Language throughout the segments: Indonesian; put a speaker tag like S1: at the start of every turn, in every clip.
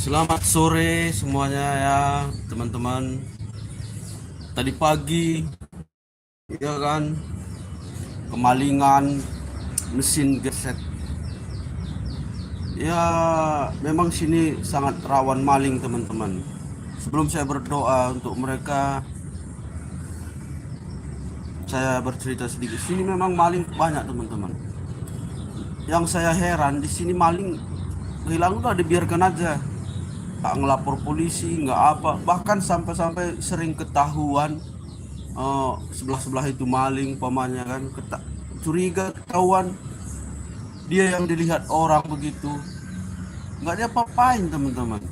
S1: Selamat sore semuanya ya teman-teman. Tadi pagi ya kan kemalingan mesin geset. Ya memang sini sangat rawan maling teman-teman. Sebelum saya berdoa untuk mereka, saya bercerita sedikit. Sini memang maling banyak teman-teman. Yang saya heran di sini maling hilang udah dibiarkan aja. Tak ngelapor polisi, nggak apa. Bahkan sampai-sampai sering ketahuan sebelah-sebelah itu maling pamannya kan, curiga ketahuan dia yang dilihat orang begitu, nggak dia apain teman-teman,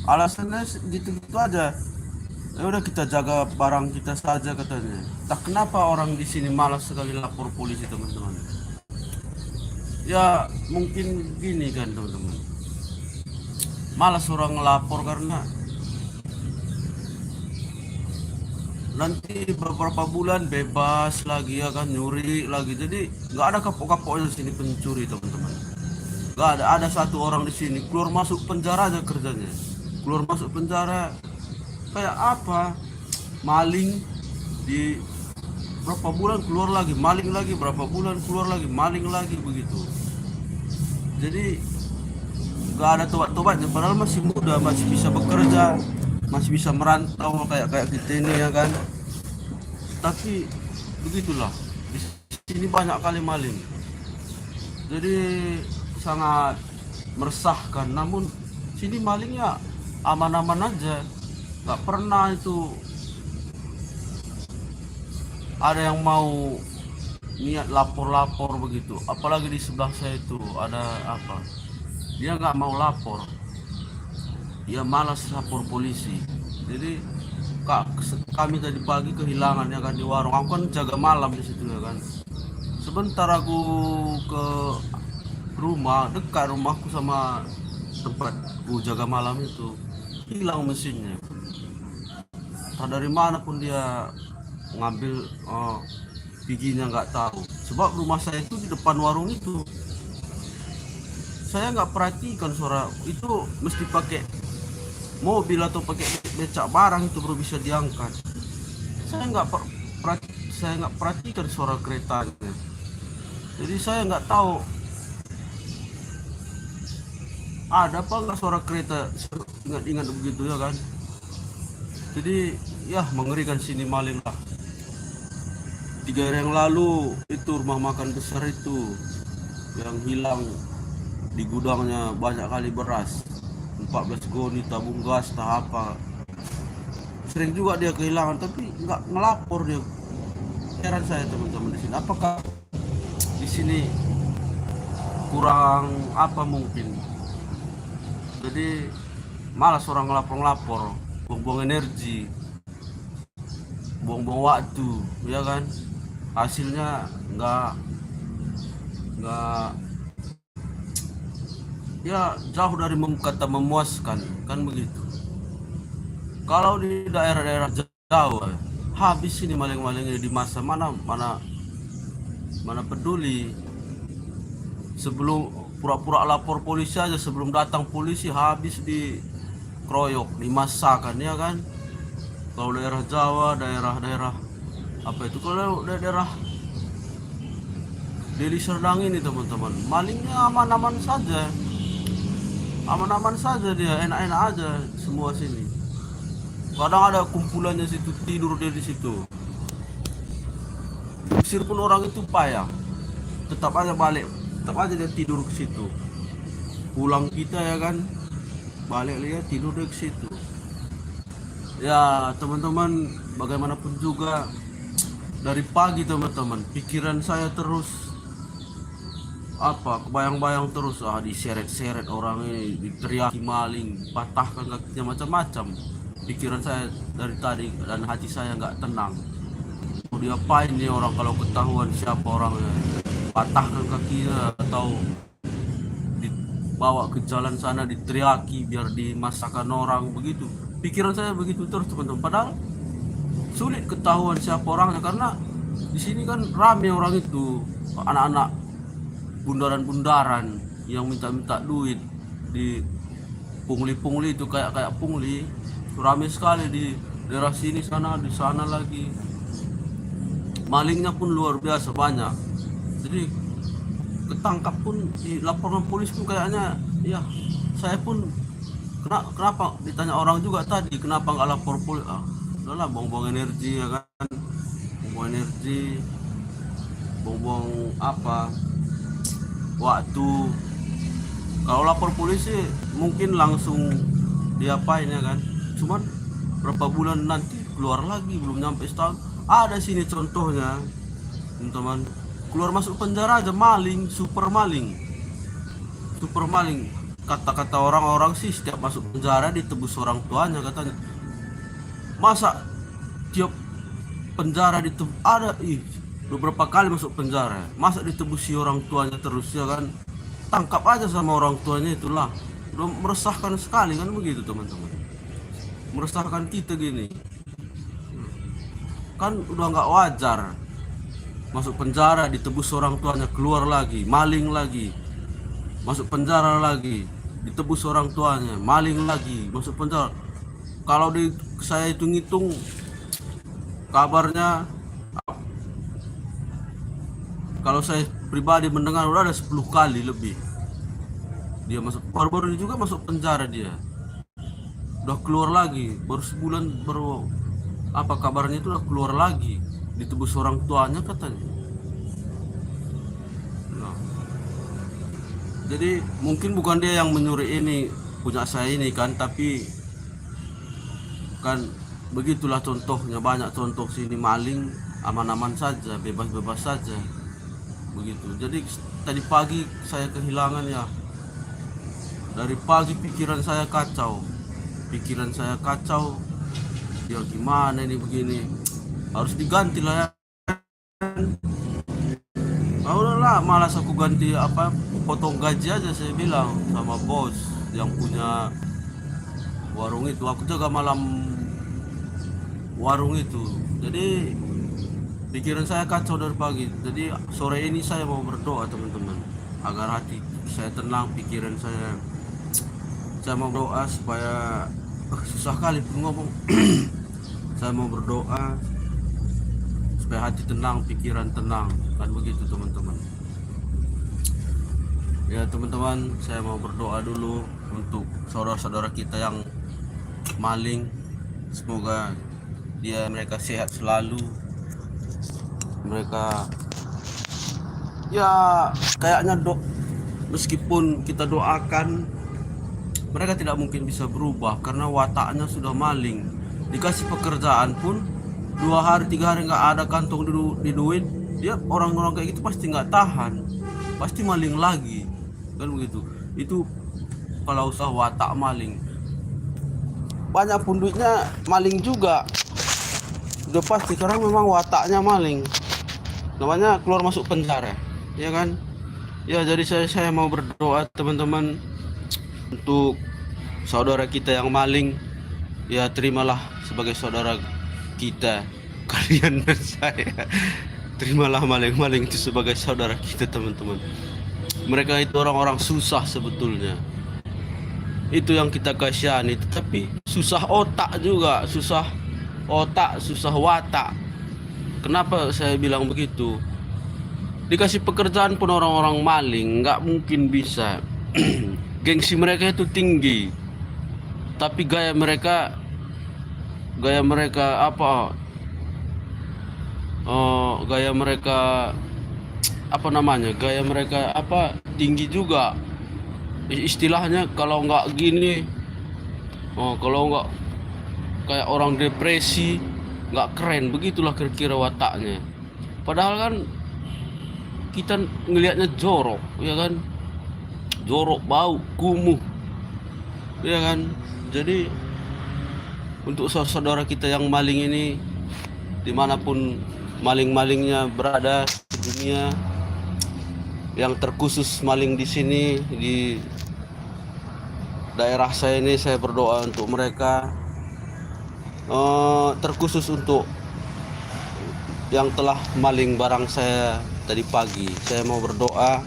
S1: alasannya gitu-gitu aja. Ya udah kita jaga barang kita saja katanya. Tak kenapa orang di sini malas sekali lapor polisi teman-teman. Ya mungkin gini kan teman-teman, malas orang ngelapor karena nanti beberapa bulan bebas lagi ya kan, nyuri lagi. Jadi nggak ada kapok-kapoknya di sini pencuri teman-teman. Nggak ada satu orang di sini keluar masuk penjara aja kerjanya. Keluar masuk penjara kayak apa? Maling di berapa bulan keluar lagi, maling lagi, berapa bulan keluar lagi, maling lagi begitu. Jadi nggak ada tobat-tobatnya, padahal masih muda, masih bisa bekerja, masih bisa merantau kayak kayak kita ini ya kan. Tapi begitulah, di sini banyak kali maling, jadi sangat meresahkan. Namun sini malingnya aman-aman aja, nggak pernah itu ada yang mau niat lapor-lapor begitu. Apalagi di sebelah saya itu ada apa, dia nggak mau lapor, dia malas lapor polisi. Jadi kami tadi pagi kehilangan ya kan di warung. Aku kan jaga malam di situ ya kan. Sebentar aku ke rumah, dekat rumahku sama tempat aku jaga malam itu, hilang mesinnya. Tak dari mana pun dia ngambil, giginya nggak tahu. Sebab rumah saya itu di depan warung itu. Saya nggak perhatikan suara itu, mesti pakai mobil atau pakai becak barang itu baru bisa diangkat. Saya nggak perhatikan suara keretanya. Jadi saya nggak tahu ada apa nggak suara kereta, ingat-ingat begitu ya kan. Jadi ya mengerikan sini maling lah. 3 hari yang lalu itu rumah makan besar itu yang hilang, di gudangnya banyak kali beras, 14 goni tabung gas tak apa. Sering juga dia kehilangan tapi nggak ngelapor dia. Heran saya teman-teman di sini, apakah di sini kurang apa mungkin. Jadi malas orang ngelapor-ngelapor, buang-buang energi, buang-buang waktu ya kan. Hasilnya nggak ya, jauh dari kata memuaskan kan begitu. Kalau di daerah-daerah jauh habis ini maling-maling di masa mana peduli. Sebelum pura-pura lapor polisi aja, sebelum datang polisi habis di kroyok, dimasakan ya kan. Kalau daerah Jawa, daerah-daerah apa itu, kalau daerah Deli Serdang ini teman-teman, malingnya aman-aman saja, aman-aman saja, dia enak-enak aja semua sini. Kadang ada kumpulannya situ, tidur dia di situ. Usir pun orang itu payah, tetap aja balik, tetap aja dia tidur ke situ. Pulang kita ya kan, balik lihat tidur dia ke situ. Ya teman-teman, bagaimanapun juga dari pagi teman-teman, pikiran saya terus apa, kebayang-bayang terus, diseret-seret orang ini, diteriaki maling, patahkan kakinya, macam-macam. Pikiran saya dari tadi dan hati saya nggak tenang. Mau diapain nih orang kalau ketahuan siapa orangnya, patahkan kakinya atau dibawa ke jalan sana diteriaki biar dimasakan orang begitu. Pikiran saya begitu terus teman-teman. Padahal sulit ketahuan siapa orangnya karena di sini kan rame orang itu, anak-anak bundaran-bundaran yang minta-minta duit di pungli itu kayak pungli ramai sekali di daerah sini, sana di sana lagi. Malingnya pun luar biasa banyak. Jadi ketangkap pun dilaporkan polis pun kayaknya ya saya pun kenapa ditanya orang juga tadi kenapa nggak lapor polis, udahlah buang-buang energi ya kan, buang energi, buang apa waktu. Kalau lapor polisi mungkin langsung diapain ya kan, cuman berapa bulan nanti keluar lagi, belum nyampe setahun. Ada sini contohnya teman-teman, keluar masuk penjara aja maling, super maling. Kata-kata orang-orang sih setiap masuk penjara ditebus orang tuanya katanya. Masa tiap penjara ditebus, ada beberapa kali masuk penjara, masa ditebusi orang tuanya terus ya kan. Tangkap aja sama orang tuanya, itulah udah meresahkan sekali kan begitu teman-teman, meresahkan kita gini kan, udah nggak wajar. Masuk penjara ditebus orang tuanya, keluar lagi maling lagi, masuk penjara lagi ditebus orang tuanya, maling lagi, masuk penjara. Kalau saya hitung-hitung kabarnya, kalau saya pribadi mendengar udah ada 10 kali lebih dia masuk. Baru-baru ini juga masuk penjara, dia udah keluar lagi, baru sebulan, baru apa kabarnya itu udah keluar lagi, ditebus orang tuanya katanya. Nah, jadi mungkin bukan dia yang menyuruh ini punya saya ini kan, tapi kan begitulah contohnya, banyak contoh sini maling aman-aman saja, bebas-bebas saja begitu. Jadi tadi pagi saya kehilangan ya, dari pagi pikiran saya kacau, ya gimana ini begini, harus diganti lah ya. Udahlah, malas aku ganti potong gaji aja, saya bilang sama bos yang punya warung itu. Aku jaga malam warung itu, jadi pikiran saya kacau dari pagi. Jadi sore ini saya mau berdoa teman-teman, agar hati saya tenang, pikiran saya mau berdoa supaya susah kali pun ngomong. Saya mau berdoa supaya hati tenang, pikiran tenang, kan begitu teman-teman. Ya teman-teman, saya mau berdoa dulu untuk saudara-saudara kita yang maling. Semoga mereka sehat selalu. Mereka ya kayaknya meskipun kita doakan, mereka tidak mungkin bisa berubah karena wataknya sudah maling. Dikasih pekerjaan pun 2 hari 3 hari nggak ada kantong di duit, dia orang-orang kayak gitu pasti nggak tahan, pasti maling lagi kan begitu. Itu kalau usaha watak maling, banyak pun duitnya maling juga, udah pasti karena memang wataknya maling, namanya keluar masuk penjara ya kan. Ya jadi saya mau berdoa teman-teman untuk saudara kita yang maling. Ya terimalah sebagai saudara kita, kalian dan saya. Terimalah maling-maling itu sebagai saudara kita teman-teman. Mereka itu orang-orang susah sebetulnya, itu yang kita kasihani, tetapi susah otak juga, susah watak. Kenapa saya bilang begitu? Dikasih pekerjaan pun orang-orang maling nggak mungkin bisa. Gengsi mereka itu tinggi, tapi gaya mereka apa? Gaya mereka tinggi juga. Istilahnya kalau nggak gini, kalau nggak kayak orang depresi, nggak keren, begitulah kira-kira wataknya. Padahal kan kita ngelihatnya jorok, ya kan, jorok, bau, kumuh, ya kan. Jadi untuk saudara kita yang maling ini, dimanapun maling-malingnya berada di dunia, yang terkhusus maling di sini di daerah saya ini, saya berdoa untuk mereka, terkhusus untuk yang telah maling barang saya tadi pagi. Saya mau berdoa,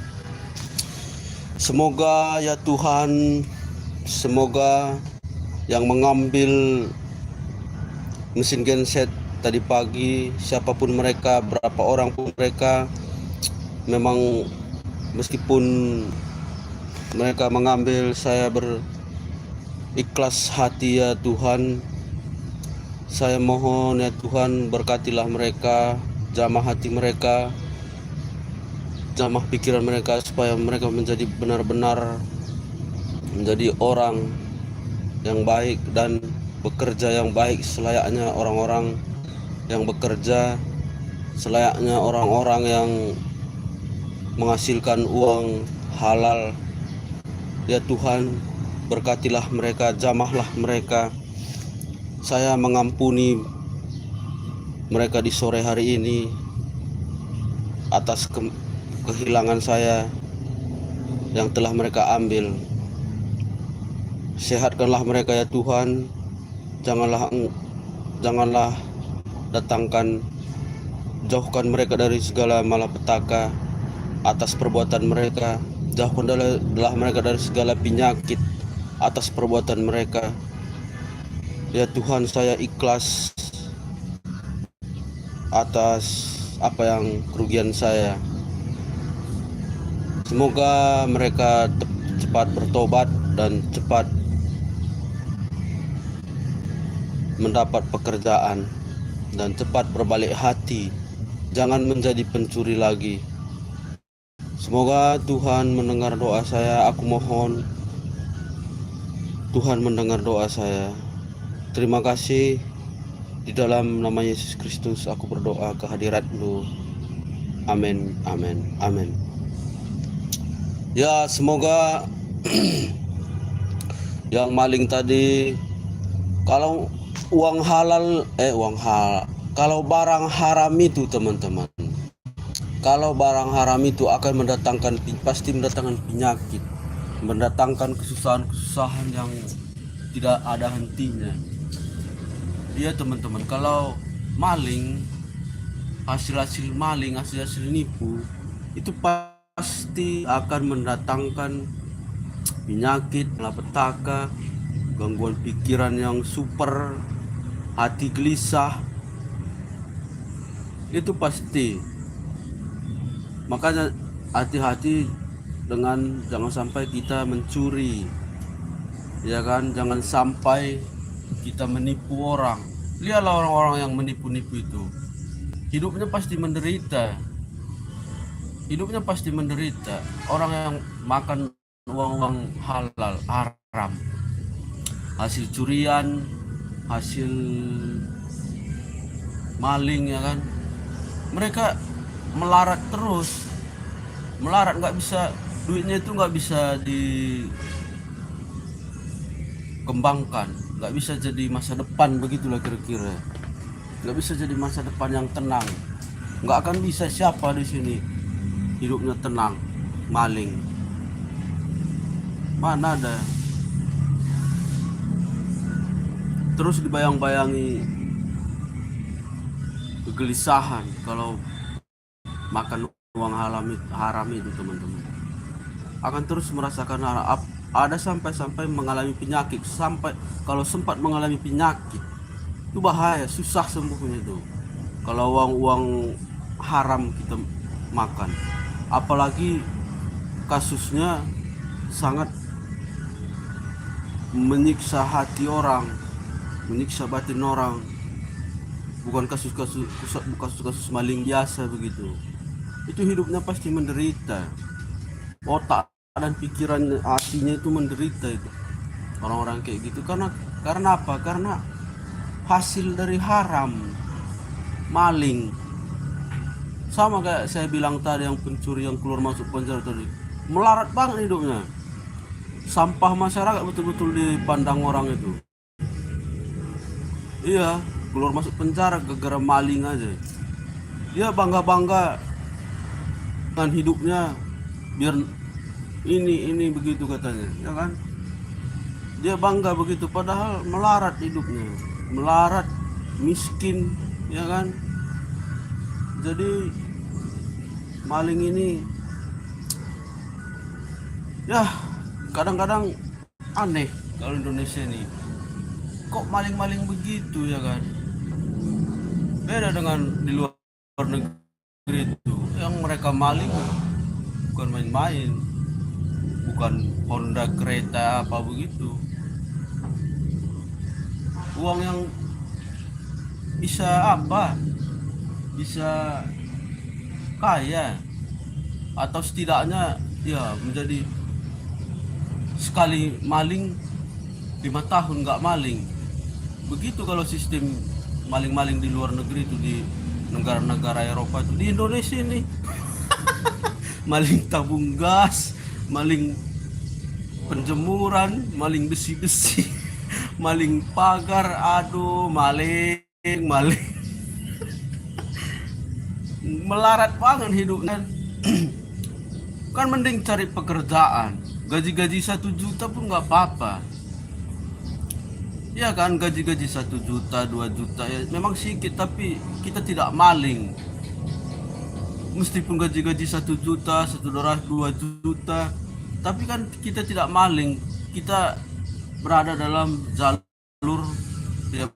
S1: semoga ya Tuhan Semoga yang mengambil mesin genset tadi pagi, siapapun mereka, berapa orang pun mereka, memang meskipun mereka mengambil, saya berikhlas hati ya Tuhan. Saya mohon ya Tuhan, berkatilah mereka, jamah hati mereka, jamah pikiran mereka, supaya mereka menjadi benar-benar menjadi orang yang baik dan bekerja yang baik selayaknya orang-orang yang bekerja, selayaknya orang-orang yang menghasilkan uang halal. Ya Tuhan, berkatilah mereka, jamahlah mereka. Saya mengampuni mereka di sore hari ini atas kehilangan saya yang telah mereka ambil. Sehatkanlah mereka ya Tuhan. Janganlah datangkan, jauhkan mereka dari segala malapetaka atas perbuatan mereka. Jauhkanlah mereka dari segala penyakit atas perbuatan mereka. Ya Tuhan, saya ikhlas atas apa yang kerugian saya. Semoga mereka cepat bertobat dan cepat mendapat pekerjaan dan cepat berbalik hati, jangan menjadi pencuri lagi. Semoga Tuhan mendengar doa saya. Aku mohon Tuhan mendengar doa saya. Terima kasih. Di dalam nama Yesus Kristus aku berdoa ke hadirat-Mu. Amin, amin, amin. Ya, semoga yang maling tadi, kalau kalau barang haram itu teman-teman, kalau barang haram itu akan pasti mendatangkan penyakit, mendatangkan kesusahan-kesusahan yang tidak ada hentinya. Iya teman-teman, kalau maling, hasil-hasil maling, hasil-hasil nipu, itu pasti akan mendatangkan penyakit, malapetaka, gangguan pikiran yang super, hati gelisah. Itu pasti. Makanya hati-hati dengan jangan sampai kita mencuri, ya kan, jangan sampai kita menipu orang. Lihatlah orang-orang yang menipu-nipu itu, hidupnya pasti menderita. Orang yang makan uang halal haram, hasil curian, hasil maling, ya kan, mereka melarat terus, nggak bisa, duitnya itu nggak bisa dikembangkan, nggak bisa jadi masa depan, begitulah kira-kira, nggak bisa jadi masa depan yang tenang, nggak akan bisa. Siapa di sini hidupnya tenang? Maling, mana ada. Terus dibayang-bayangi kegelisahan kalau makan uang haram itu teman-teman, akan terus merasakan ada sampai mengalami penyakit. Sampai kalau sempat mengalami penyakit itu bahaya, susah sembuhnya itu kalau uang haram kita makan. Apalagi kasusnya sangat menyiksa hati orang, menyiksa batin orang, bukan kasus-kasus maling biasa begitu. Itu hidupnya pasti menderita, otak dan pikiran hatinya itu menderita itu orang-orang kayak gitu. Karena apa? Karena hasil dari haram, maling. Sama kayak saya bilang tadi, yang pencuri yang keluar masuk penjara tadi, melarat banget hidupnya. Sampah masyarakat betul-betul dipandang orang itu. Iya, keluar masuk penjara gara-gara maling aja. Dia bangga-bangga dengan hidupnya, biar ini begitu katanya, ya kan? Dia bangga begitu, padahal melarat hidupnya, melarat, miskin, ya kan? Jadi maling ini, ya kadang-kadang aneh kalau Indonesia nih. Kok maling-maling begitu ya kan? Beda dengan di luar negeri itu, yang mereka maling bukan main-main, bukan Honda kereta apa begitu. Uang yang bisa apa? Bisa kaya atau setidaknya ya menjadi sekali maling 5 tahun nggak maling. Begitu kalau sistem maling-maling di luar negeri itu, di negara-negara Eropa itu. Di Indonesia ini maling tabung gas, maling penjemuran, maling besi-besi, maling pagar, aduh, maling melarat banget hidupnya. Kan mending cari pekerjaan, gaji-gaji 1 juta pun nggak apa-apa. Ya kan, gaji-gaji 1 juta, 2 juta ya memang sedikit, tapi kita tidak maling. Meskipun gaji-gaji 1 juta, 2 juta, tapi kan kita tidak maling. Kita berada dalam jalur ya,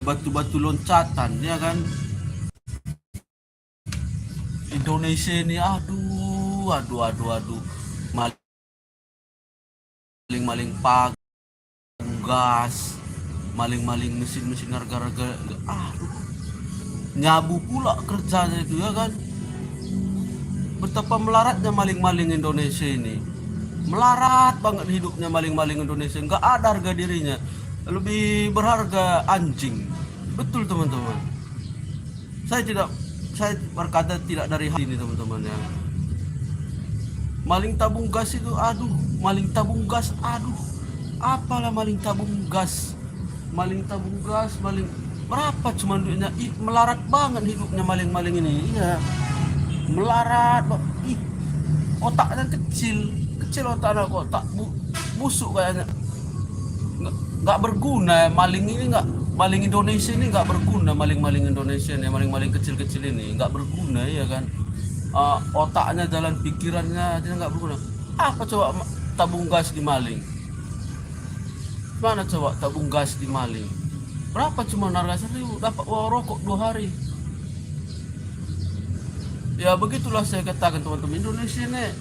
S1: batu-batu loncatan, ya kan. Indonesia ini aduh, maling-maling pagi gas, maling-maling mesin-mesin harga-harga, nyabu pula kerjanya itu, ya kan. Betapa melaratnya maling-maling Indonesia ini, melarat banget hidupnya maling-maling Indonesia, nggak ada harga dirinya, lebih berharga anjing. Betul teman-teman, saya berkata tidak dari hati ini teman-teman ya. Maling tabung gas itu maling tabung gas, apalah maling tabung gas, maling berapa cuma duitnya. Melarat banget hidupnya maling-maling ini, iya, melarat. Otaknya kecil otaknya, otak busuk kayaknya, nggak berguna. Maling Indonesia ini nggak berguna. Maling Indonesia ini, maling kecil-kecil ini nggak berguna, ya kan. Otaknya, jalan pikirannya dia nggak berguna. Apa coba tabung gas dimaling? Mana coba tabung gas dimaling? Berapa cuma harga 1.000, dapat uang rokok 2 hari. Ya begitulah saya katakan teman-teman, Indonesia ini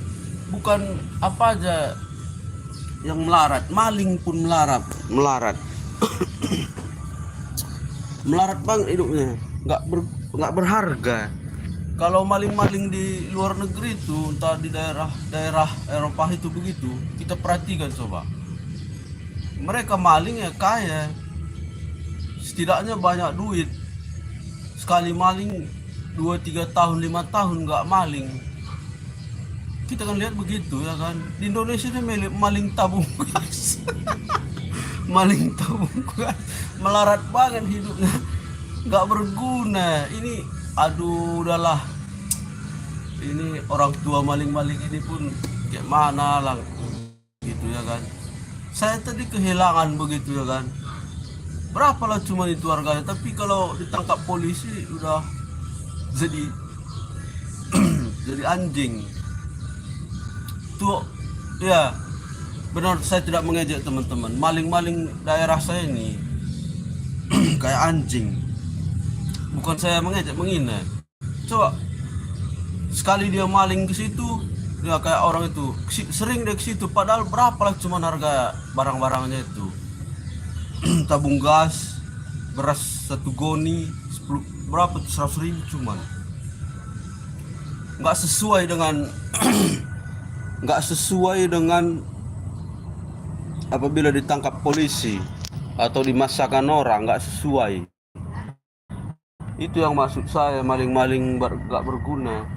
S1: bukan apa aja yang melarat, maling pun melarat. Melarat bang hidupnya, nggak berharga. Kalau maling-maling di luar negeri itu, entah di daerah Eropa itu begitu, kita perhatikan coba. Mereka maling ya kaya, setidaknya banyak duit. Sekali maling 2-3 tahun, 5 tahun nggak maling. Kita kan lihat begitu, ya kan. Di Indonesia ini maling tabung gas. Maling tabung gas, melarat banget hidupnya, nggak berguna. Ini udahlah, ini orang tua maling-maling ini pun kayak mana lah gitu, ya kan. Saya tadi kehilangan begitu, ya kan. Berapa lah cuma itu harganya, tapi kalau ditangkap polisi udah jadi jadi anjing tuh, ya. Benar, saya tidak mengejek teman-teman. Maling-maling daerah saya ini kayak anjing. Bukan saya mengejek, menghina. Coba sekali dia maling ke situ, ya kayak orang itu sering dia ke situ, padahal berapa lah cuma harga barang-barangnya itu. Tabung gas, beras 1 goni 10 berapa tuh, 100.000 cuman. Nggak sesuai dengan nggak sesuai dengan apabila ditangkap polisi atau dimasakan orang, nggak sesuai. Itu yang maksud saya, maling-maling nggak berguna.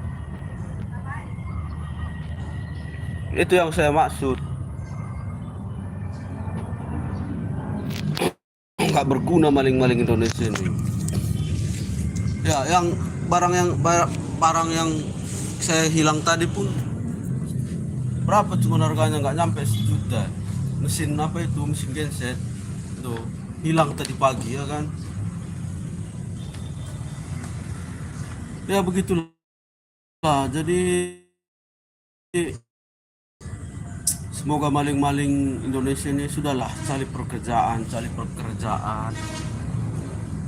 S1: Itu yang saya maksud, nggak berguna maling-maling Indonesia ini. Ya, yang barang yang saya hilang tadi pun berapa cuma harganya, nggak nyampe 1 juta. Mesin apa itu, mesin genset itu hilang tadi pagi, ya kan. Ya begitulah, jadi Semoga maling-maling Indonesia ini sudahlah cari pekerjaan,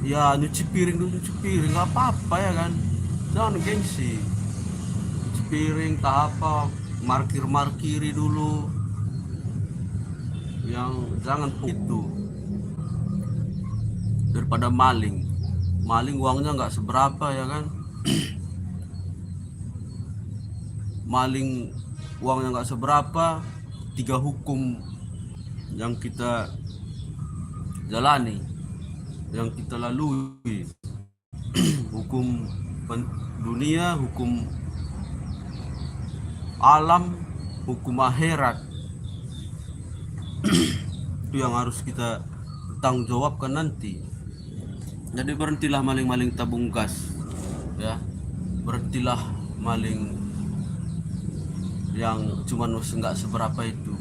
S1: ya nyuci piring dulu, nyuci piring nggak apa-apa ya kan, jangan gengsi. Nyuci piring tak apa, markiri dulu, yang jangan itu daripada maling uangnya nggak seberapa ya kan. Maling uangnya nggak seberapa, 3 hukum yang kita jalani, yang kita lalui, hukum dunia, hukum alam, hukum akhirat. Itu yang harus kita tanggung jawabkan nanti. Jadi berhentilah maling-maling tabung gas ya, berhentilah maling yang cuman nggak seberapa itu.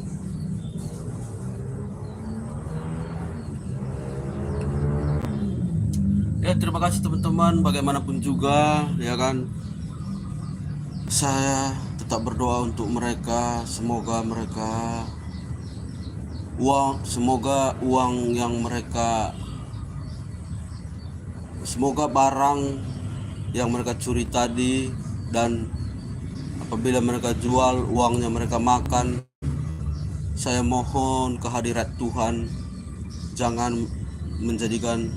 S1: Ya terima kasih teman-teman, bagaimanapun juga ya kan, saya tetap berdoa untuk mereka. Semoga barang yang mereka curi tadi, dan apabila mereka jual uangnya mereka makan, saya mohon kehadirat Tuhan jangan menjadikan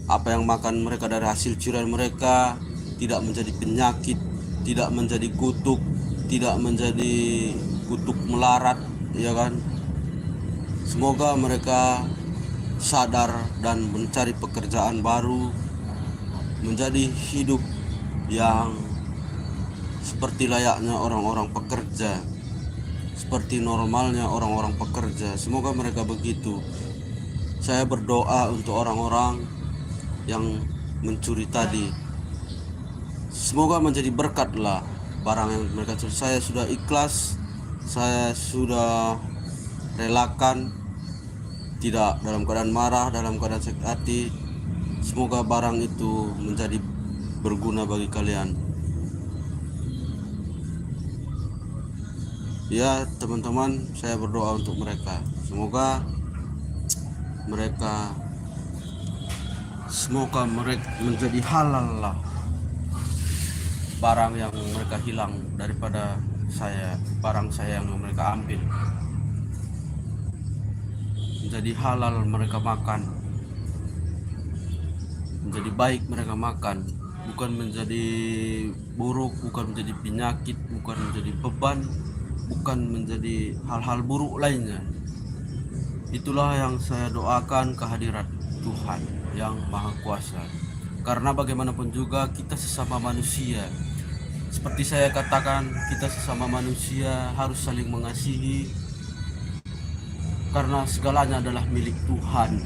S1: apa yang makan mereka dari hasil curian mereka tidak menjadi penyakit, tidak menjadi kutuk, tidak menjadi kutuk melarat ya kan. Semoga mereka sadar dan mencari pekerjaan baru, menjadi hidup yang seperti layaknya orang-orang pekerja, seperti normalnya orang-orang pekerja. Semoga mereka begitu. Saya berdoa untuk orang-orang yang mencuri tadi, semoga menjadi berkatlah barang yang mereka curi. Saya sudah ikhlas, saya sudah relakan, tidak dalam keadaan marah, dalam keadaan sakit hati. Semoga barang itu menjadi berguna bagi kalian ya teman-teman. Saya berdoa untuk mereka, semoga mereka menjadi halal lah barang yang mereka hilang daripada saya, barang saya yang mereka ambil, menjadi halal mereka makan, menjadi baik mereka makan, bukan menjadi buruk, bukan menjadi penyakit, bukan menjadi beban, bukan menjadi hal-hal buruk lainnya. Itulah yang saya doakan, kehadirat Tuhan yang Maha Kuasa. Karena bagaimanapun juga kita sesama manusia. Seperti saya katakan, kita sesama manusia harus saling mengasihi, karena segalanya adalah milik Tuhan.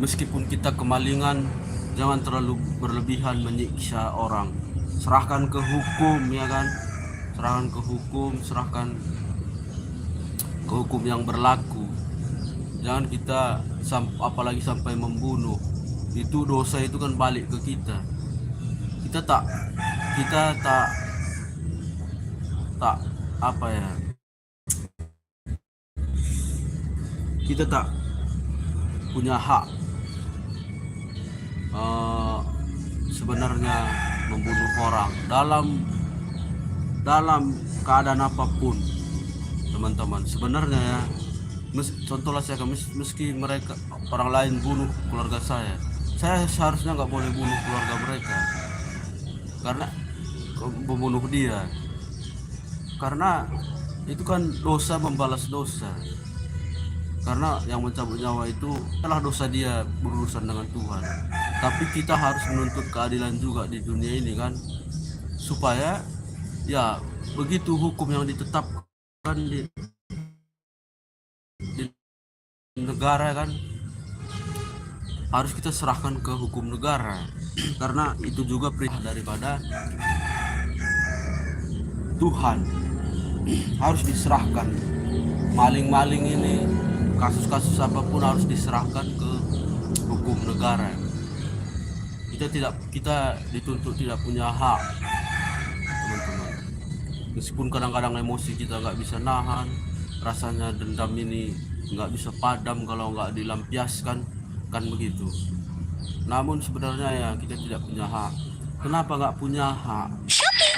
S1: Meskipun kita kemalingan, jangan terlalu berlebihan menyiksa orang. Serahkan ke hukum ya kan, serahkan ke hukum yang berlaku. Jangan kita apalagi sampai membunuh. Itu dosa, itu kan balik ke kita. Kita tak apa ya, kita tak punya hak sebenarnya membunuh orang dalam keadaan apapun teman-teman. Sebenarnya ya, contohlah saya, meski mereka orang lain bunuh keluarga saya seharusnya nggak boleh bunuh keluarga mereka, karena membunuh dia, karena itu kan dosa membalas dosa. Karena yang mencabut nyawa itu adalah dosa dia, berurusan dengan Tuhan. Tapi kita harus menuntut keadilan juga di dunia ini kan, supaya ya begitu hukum yang ditetapkan di negara kan, harus kita serahkan ke hukum negara. Karena itu juga perintah daripada Tuhan, harus diserahkan. Maling-maling ini, kasus-kasus apapun harus diserahkan ke hukum negara. Kita dituntut tidak punya hak teman-teman. Meskipun kadang-kadang emosi kita nggak bisa nahan, rasanya dendam ini nggak bisa padam kalau nggak dilampiaskan, kan begitu. Namun sebenarnya ya kita tidak punya hak. Kenapa nggak punya hak?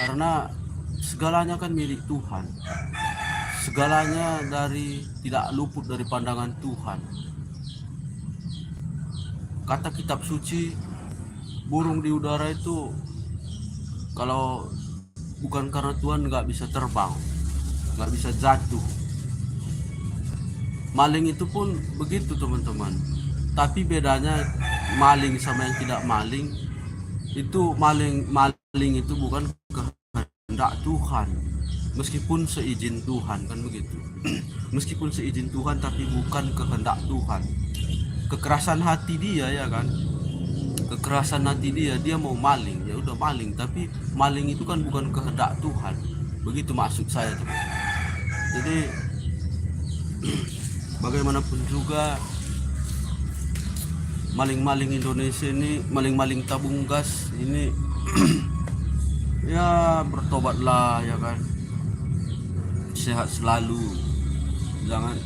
S1: Karena segalanya kan milik Tuhan. Segalanya tidak luput dari pandangan Tuhan. Kata kitab suci, burung di udara itu kalau bukan karena Tuhan nggak bisa terbang, nggak bisa jatuh. Maling itu pun begitu teman-teman. Tapi bedanya maling sama yang tidak maling, itu maling itu bukan kehendak Tuhan, meskipun seizin Tuhan, kan begitu. Meskipun seizin Tuhan tapi bukan kehendak Tuhan. Kekerasan hati dia, ya kan, kekerasan hati dia mau maling, ya udah maling, tapi maling itu kan bukan kehendak Tuhan. Begitu maksud saya teman. Jadi bagaimanapun juga maling-maling Indonesia ini, maling-maling tabung gas ini ya bertobatlah, ya kan, sehat selalu, jangan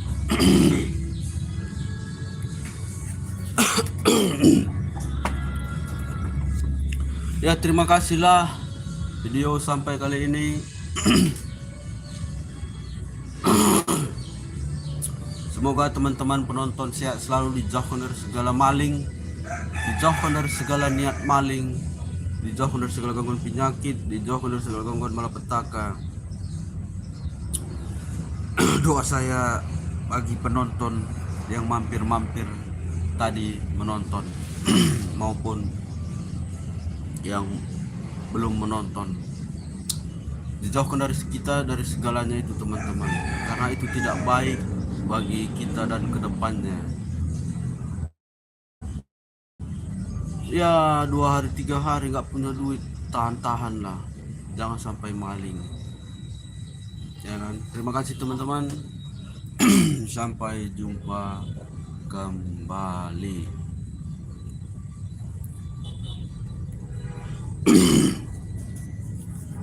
S1: ya. Terima kasihlah video sampai kali ini. Semoga teman-teman penonton sehat selalu, dijauhkan dari segala maling, dijauhkan dari segala niat maling, dijauhkan dari segala gangguan penyakit, dijauhkan dari segala gangguan malapetaka. Doa saya bagi penonton yang mampir-mampir tadi menonton maupun yang belum menonton, dijauhkan dari kita dari segalanya itu teman-teman, karena itu tidak baik bagi kita dan kedepannya. Ya 2 hari 3 hari nggak punya duit, tahan-tahan lah, jangan sampai maling, ya kan. Terima kasih teman-teman. Sampai jumpa kembali.